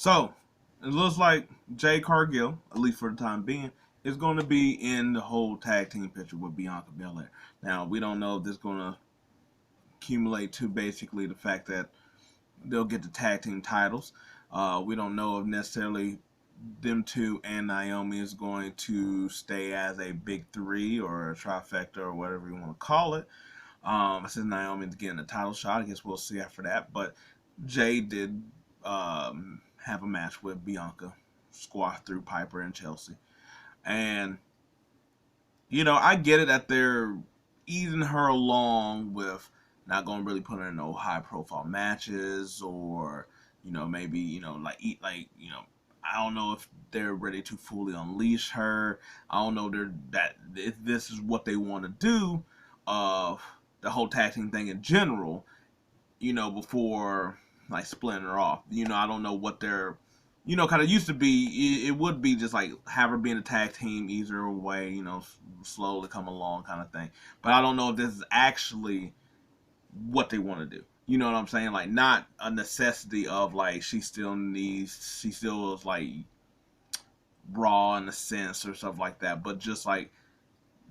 So it looks like Jade Cargill, at least for the time being, is going to be in the whole tag team picture with Bianca Belair. Now we don't know if this is going to accumulate to basically the fact that they'll get the tag team titles. We don't know if necessarily them two and Naomi is going to stay as a big three or a trifecta or whatever you want to call it. Since Naomi's getting a title shot, I guess we'll see after that. But Jay did have a match with Bianca, squash through Piper and Chelsea. And, I get it that they're easing her along with not going to really put her in no high profile matches or, maybe, I don't know if they're ready to fully unleash her. I don't know that if this is what they want to do, the whole tag team thing in general, before like splitting her off. I don't know what they're, kind of used to be. It would be just like have her be in a tag team, ease her away, slowly come along kind of thing. But I don't know if this is actually what they want to do. You know what I'm saying? Like, not a necessity of like she still is like raw in a sense or stuff like that, but just like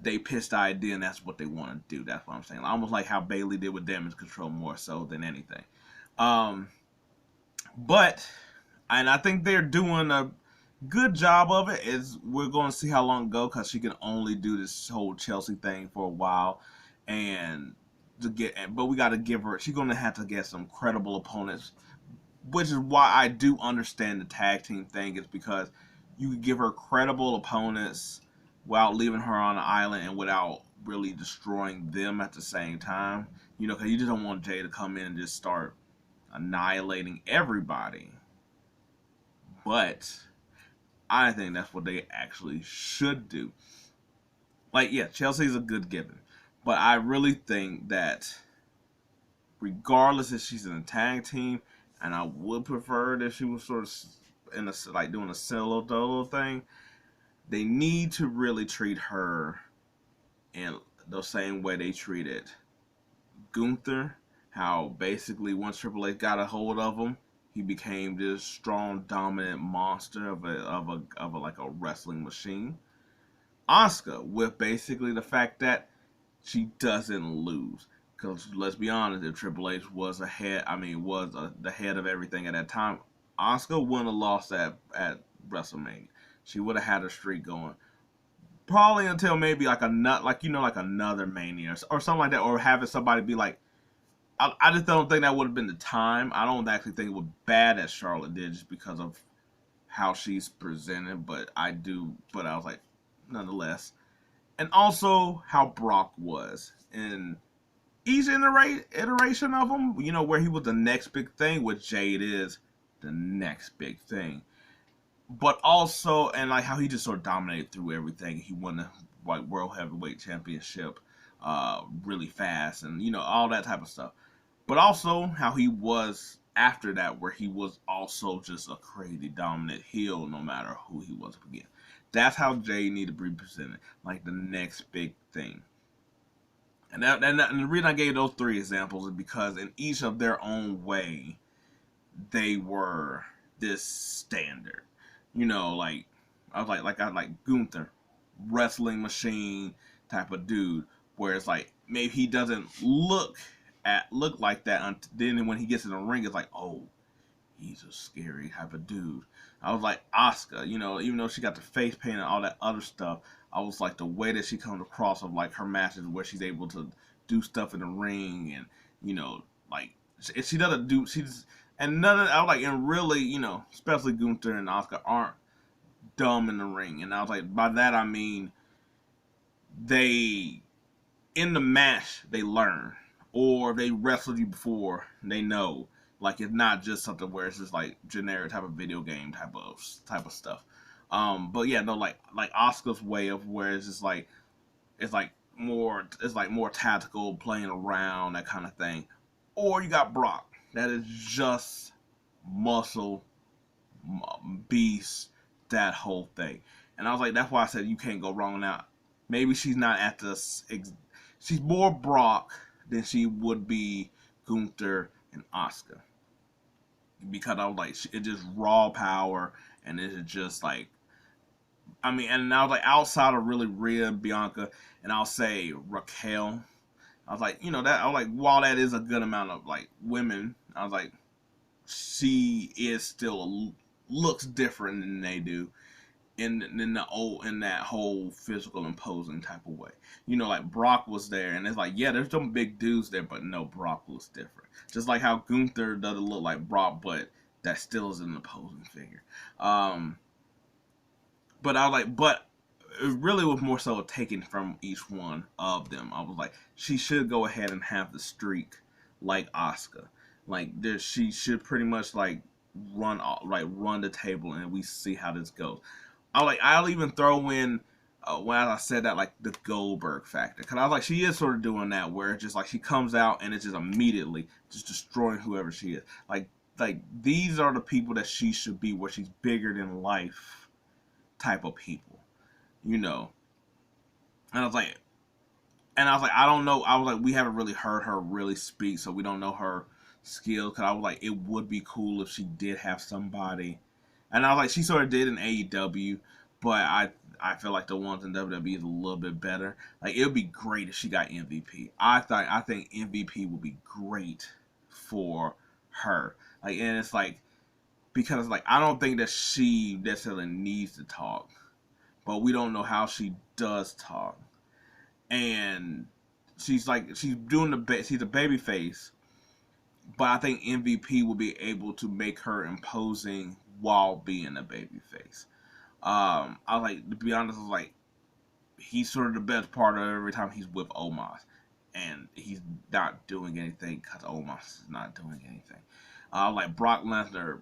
they pitched the idea and that's what they want to do. That's what I'm saying. Almost like how Bayley did with Damage Control more so than anything. But and I think they're doing a good job of it. Is we're going to see how long it goes because she can only do this whole Chelsea thing for a while, and but we got to give her. She's going to have to get some credible opponents, which is why I do understand the tag team thing. Is because you can give her credible opponents without leaving her on an island and without really destroying them at the same time. Because you just don't want Jay to come in and just start annihilating everybody. But I think that's what they actually should do. Like, yeah, Chelsea's a good given. But I really think that regardless if she's in a tag team, and I would prefer that she was sort of in a like doing a solo dolo thing, they need to really treat her in the same way they treated Gunther. How basically once Triple H got a hold of him, he became this strong, dominant monster of a like a wrestling machine. Asuka, with basically the fact that she doesn't lose. Because let's be honest, if Triple H was the head of everything at that time, Asuka wouldn't have lost at WrestleMania. She would have had her streak going, probably until maybe like another Mania or something like that, or having somebody be like, I just don't think that would have been the time. I don't actually think it was bad as Charlotte did just because of how she's presented, but I was like, nonetheless. And also how Brock was in each iteration of him, where he was the next big thing, which Jade is the next big thing. But also, and like how he just sort of dominated through everything. He won the like World Heavyweight Championship really fast, and all that type of stuff. But also how he was after that, where he was also just a crazy dominant heel, no matter who he was again. That's how Jay needed to be presented, like the next big thing. And the reason I gave those three examples is because in each of their own way, they were this standard. Like I was like Gunther, wrestling machine type of dude, where it's like maybe he doesn't look like that. Then when he gets in the ring, it's like, oh, he's a scary type of dude. I was like Asuka, even though she got the face paint and all that other stuff, I was like the way that she comes across of like her matches where she's able to do stuff in the ring and like if she doesn't do she's and none of I was like and really especially Gunther and Asuka aren't dumb in the ring, and I was like by that I mean they in the match they learn or they wrestled you before and they know. Like it's not just something where it's just like generic type of video game type of stuff. But yeah, no, like Asuka's way of where it's just like it's like more tactical, playing around that kind of thing. Or you got Brock that is just muscle beast, that whole thing. And I was like, that's why I said you can't go wrong now. Maybe she's not at this. She's more Brock than she would be Gunther and Asuka. because I was like, it just raw power, and it's just like, I mean, and I was like, outside of really Rhea and Bianca, and I'll say Raquel. I was like, that I was like, while that is a good amount of like women, I was like, she is still looks different than they do in that whole physical imposing type of way. Like Brock was there, and it's like, yeah, there's some big dudes there, but no, Brock looks different. Just like how Gunther doesn't look like Brock, but that still is an opposing figure. Um, but I was like, but it really was more so taken from each one of them. I was like, she should go ahead and have the streak like Asuka. Like there, she should pretty much like run the table, and we see how this goes. I'll even throw in when I said that, like the Goldberg factor, because I was like, she is sort of doing that where it's just like she comes out and it's just immediately just destroying whoever she is. Like these are the people that she should be, where she's bigger than life type of people, you know. And I was like, I don't know. I was like, we haven't really heard her really speak, so we don't know her skills. Because I was like, it would be cool if she did have somebody. And I was like, she sort of did in AEW, but I feel like the ones in WWE is a little bit better. Like it would be great if she got MVP. I think MVP would be great for her. Like, and it's like, because like I don't think that she necessarily needs to talk, but we don't know how she does talk. And she's doing she's a baby face, but I think MVP will be able to make her imposing while being a baby face. I was like, to be honest, I was like, he's sort of the best part of every time he's with Omos, and he's not doing anything because Omos is not doing anything. Like Brock Lesnar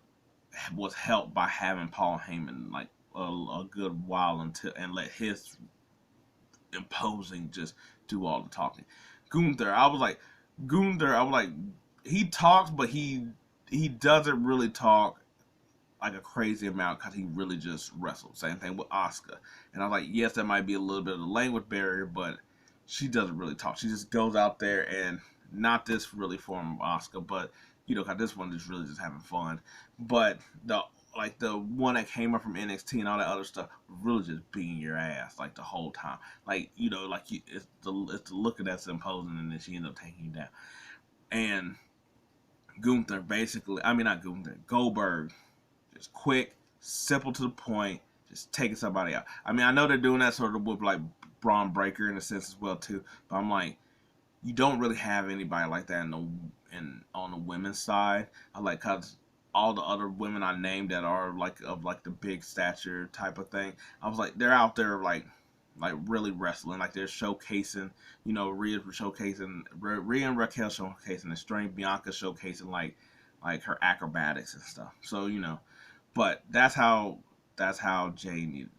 was helped by having Paul Heyman like a good while until and let his imposing just do all the talking. Gunther, I was like, he talks, but he doesn't really talk like a crazy amount because he really just wrestled. Same thing with Asuka. And I was like, yes, that might be a little bit of a language barrier, but she doesn't really talk. She just goes out there, and not this really form of Asuka, but cause this one is really just having fun. But the one that came up from NXT and all that other stuff, really just beating your ass like the whole time. Like it's the look at that's imposing, and then she ends up taking you down. And Gunther basically, I mean not Gunther, Goldberg, just quick, simple to the point, just taking somebody out. I mean, I know they're doing that sort of with like Braun Breaker in a sense as well too, but I'm like, you don't really have anybody like that on the women's side. I like cause all the other women I named that are like of like the big stature type of thing. I was like, they're out there like really wrestling, like they're showcasing. Rhea showcasing, Rhea and Raquel showcasing the strength, Bianca showcasing like her acrobatics and stuff. So but that's how Jade.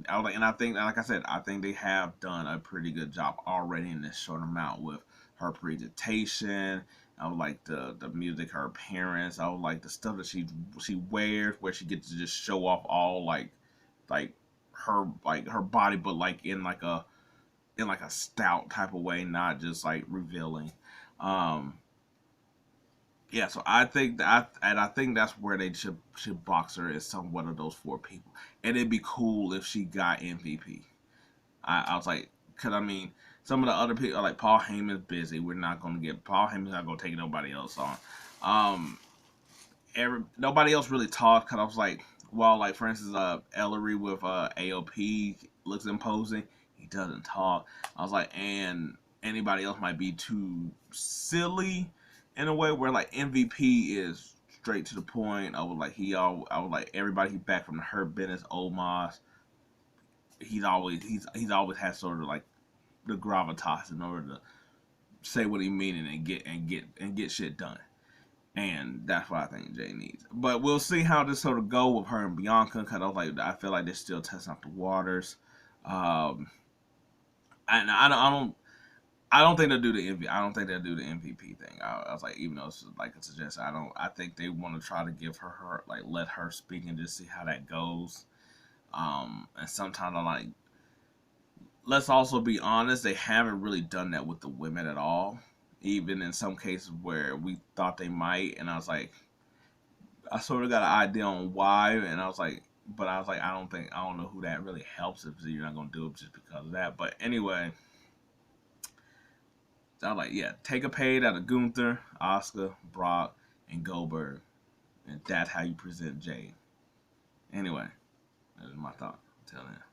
I was like, and I think, like I said, I think they have done a pretty good job already in this short amount with her presentation. I would like the music, her appearance. I would like the stuff that she wears, where she gets to just show off all like her body, but like in like a stout type of way, not just like revealing. Um, yeah, so I think that's where they should box her as somewhat of those four people, and it'd be cool if she got MVP. I was like, cause I mean, some of the other people like Paul Heyman's busy. We're not gonna get Paul Heyman's not gonna take nobody else on. Um, nobody else really talked, cause I was like, well, like for instance, Ellery with AOP looks imposing. He doesn't talk. I was like, and anybody else might be too silly in a way where like MVP is straight to the point. I was like everybody he's back from the hurt business. Omos, he's always had sort of like the gravitas in order to say what he meaning and get shit done. And that's what I think Jay needs. But we'll see how this sort of go with her and Bianca. Cause I feel like they're still testing out the waters. Um, and I don't think they'll do the MVP. I don't think they'll do the MVP thing. I was like, even though it's like a suggestion, I don't. I think they want to try to give her like let her speak and just see how that goes. And sometimes I'm like, let's also be honest, they haven't really done that with the women at all. Even in some cases where we thought they might, and I was like, I sort of got an idea on why, and I was like, but I was like, I don't know who that really helps if you're not gonna do it just because of that. But anyway, so I was like, yeah, take a page out of Gunther, Asuka, Brock, and Goldberg, and that's how you present Jade. Anyway, that is my thought. Till then.